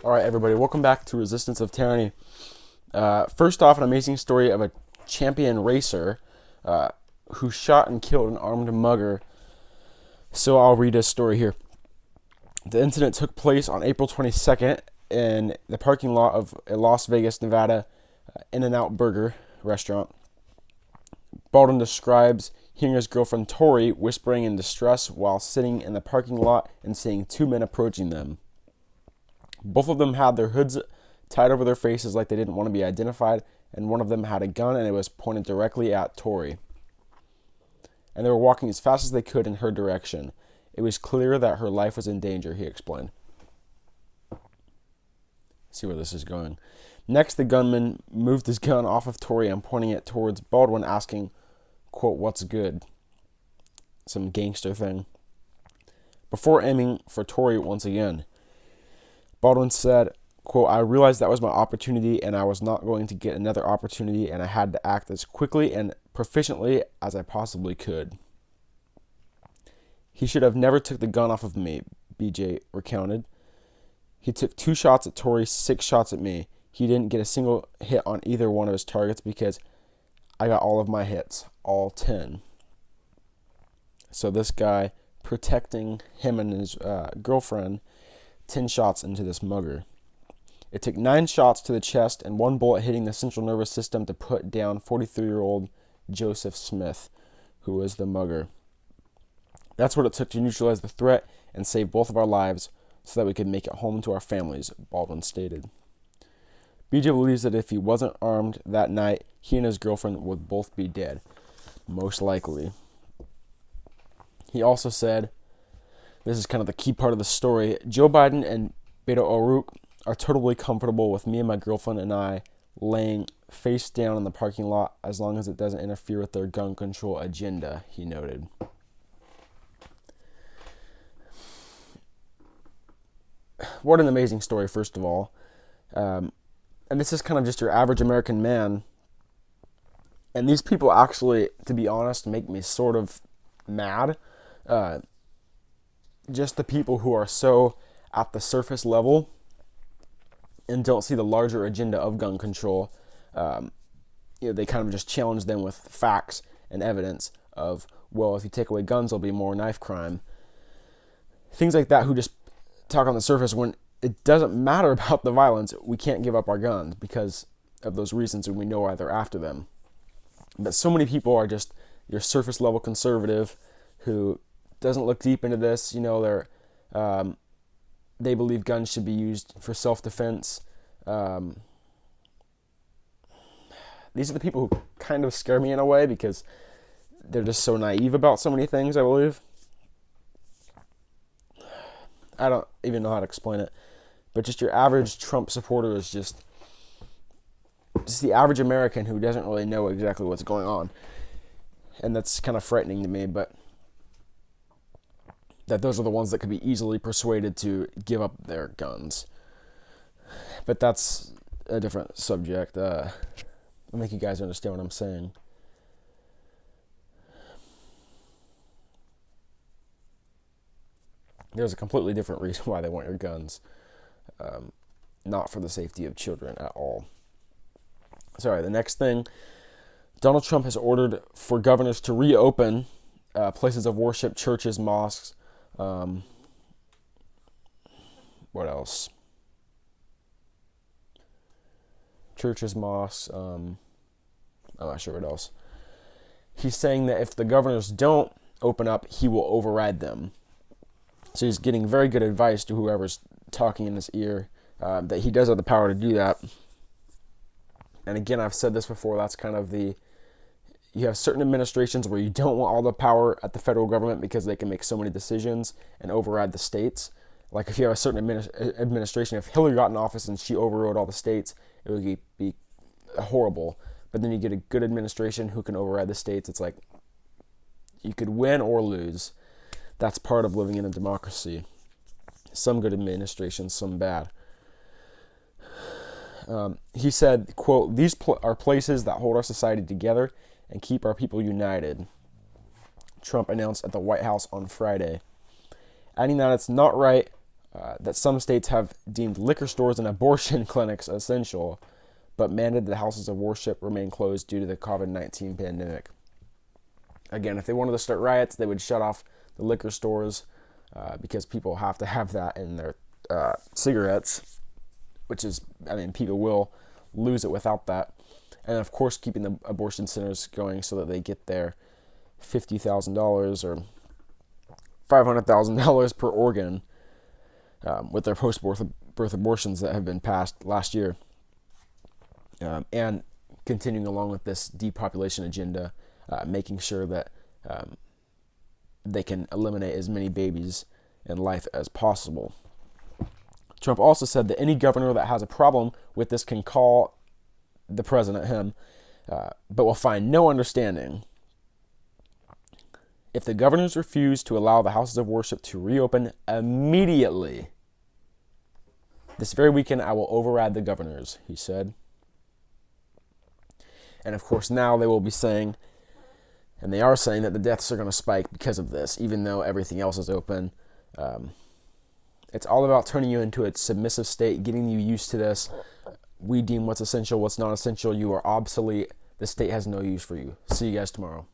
All right, everybody, welcome back to Resistance of Tyranny. First off, an amazing story of a champion racer who shot and killed an armed mugger. So I'll read his story here. The incident took place on April 22nd in the parking lot of a Las Vegas, Nevada In-N-Out Burger restaurant. Baldwin describes hearing his girlfriend Tori whispering in distress while sitting in the parking lot and seeing two men approaching them. Both of them had their hoods tied over their faces like they didn't want to be identified, and one of them had a gun and it was pointed directly at Tori. And they were walking as fast as they could in her direction. It was clear that her life was in danger, he explained. See where this is going. Next, the gunman moved his gun off of Tori and pointing it towards Baldwin, asking, quote, "What's good?" Some gangster thing. Before aiming for Tori once again. Baldwin said, quote, "I realized that was my opportunity and I was not going to get another opportunity, and I had to act as quickly and proficiently as I possibly could." He should have never took the gun off of me, BJ recounted. He took 2 shots at Tori, 6 shots at me. He didn't get a single hit on either one of his targets because I got all of my hits, all 10. So this guy protecting him and his girlfriend, 10 shots into this mugger. It took 9 shots to the chest and 1 bullet hitting the central nervous system to put down 43-year-old Joseph Smith, who was the mugger. That's what it took to neutralize the threat and save both of our lives so that we could make it home to our families, Baldwin stated. BJ believes that if he wasn't armed that night, he and his girlfriend would both be dead, most likely. He also said, this is kind of the key part of the story, Joe Biden and Beto O'Rourke are totally comfortable with me and my girlfriend and I laying face down in the parking lot as long as it doesn't interfere with their gun control agenda, he noted. What an amazing story, first of all. And this is kind of just your average American man. And these people actually, to be honest, make me sort of mad. Just the people who are so at the surface level and don't see the larger agenda of gun control. They kind of just challenge them with facts and evidence of, well, if you take away guns, there'll be more knife crime. Things like that, who just talk on the surface when it doesn't matter about the violence. We can't give up our guns because of those reasons, and we know why they're after them. But so many people are just your surface level conservative who doesn't look deep into this. They believe guns should be used for self-defense. These are the people who kind of scare me in a way because they're just so naive about so many things, I believe. I don't even know how to explain it. But just your average Trump supporter is just the average American who doesn't really know exactly what's going on. And that's kind of frightening to me, but that those are the ones that could be easily persuaded to give up their guns. But that's a different subject. I'll make you guys understand what I'm saying. There's a completely different reason why they want your guns. Not for the safety of children at all. Sorry, the next thing. Donald Trump has ordered for governors to reopen places of worship, churches, mosques. What else? Churches, mosques. I'm not sure what else. He's saying that if the governors don't open up, he will override them. So he's getting very good advice to whoever's talking in his ear, that he does have the power to do that. And again, I've said this before, that's kind of you have certain administrations where you don't want all the power at the federal government because they can make so many decisions and override the states. Like if you have a certain administration, if Hillary got in office and she overrode all the states, it would be horrible. But then you get a good administration who can override the states. It's like you could win or lose. That's part of living in a democracy. Some good administrations, some bad. He said, quote, "These are places that hold our society together and keep our people united," Trump announced at the White House on Friday, adding that it's not right that some states have deemed liquor stores and abortion clinics essential, but mandated the houses of worship remain closed due to the COVID-19 pandemic. Again, if they wanted to start riots, they would shut off the liquor stores because people have to have that in their cigarettes, which is, people will lose it without that. And of course, keeping the abortion centers going so that they get their $50,000 or $500,000 per organ with their post-birth abortions that have been passed last year. And continuing along with this depopulation agenda, making sure that they can eliminate as many babies in life as possible. Trump also said that any governor that has a problem with this can call the president, him, but will find no understanding. If the governors refuse to allow the houses of worship to reopen immediately, this very weekend I will override the governors, he said. And of course now they will be saying, and they are saying, that the deaths are going to spike because of this, even though everything else is open. It's all about turning you into a submissive state, getting you used to this. We deem what's essential, what's not essential. You are obsolete. The state has no use for you. See you guys tomorrow.